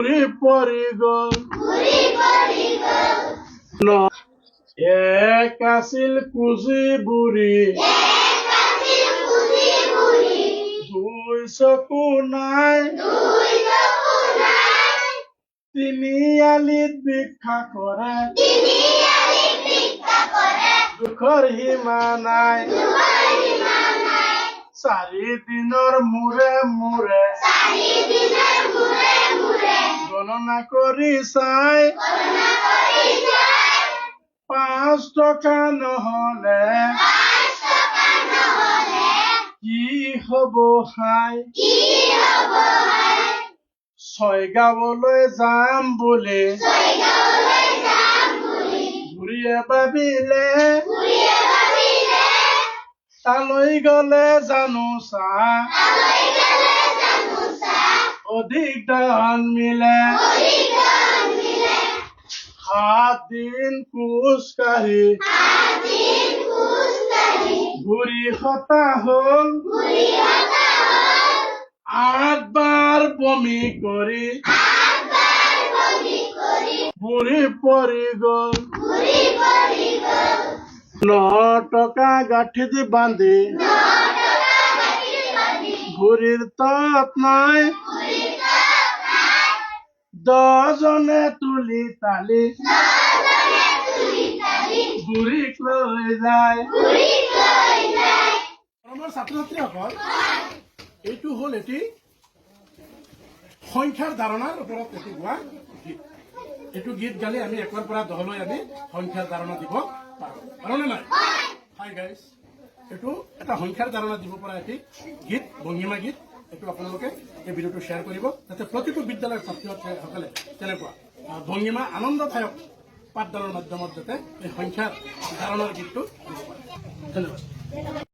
ঘুরি পরি গল এক আছিল কুজি বুঢ়ী দুই চকু নাই তিনিআলিত ভিক্ষা কৰে দুখৰ সীমা নাই 4 দিনৰ মূৰে মূৰে গণনা কৰি চাই 5 টকা নহলে কি হব হাই ছয়গাঁৱলৈ যাম বুলি ঘূৰিয়ে ভাবিলে তালৈ গলে জানো চা অধিক দান মিলে 7 দিন খোজ কাঢ়ি ঘূৰি হতা হল 8 বাৰ বমি কৰি বুঢ়ী পৰি গল 9 টকা গাঁঠিত বান্ধি বুঢ়ীৰ তত নাই 10 জনে তুলি তালি বুঢ়ীক লৈ যায় ছাত্ৰ ছাত্ৰীসকল এইটো হল এটি সংখ্যাৰ ধাৰণাৰ ওপৰত এটি গোৱা গীত এইটো গীত গালে আমি 1ৰ পৰা 10লৈ আমি সংখ্যাৰ ধাৰণা দিব পাৰোঁ নাই হাই গাইজ এইটো এটা সংখ্যাৰ ধাৰণা দিব পৰা এটি গীত ভংগীমা গীত এইটো আপোনালোকে এই ভিডিঅ'টো শ্বেয়াৰ কৰিব যাতে প্ৰতিটো বিদ্যালয়ৰ ছাত্ৰী ছাত্ৰীসকলে তেনেকুৱা ভংগীমা আনন্দদায়ক পাঠদানৰ মাধ্যমত যাতে এই সংখ্যাৰ ধাৰণাৰ গীতটো দিব পাৰে ধন্যবাদ।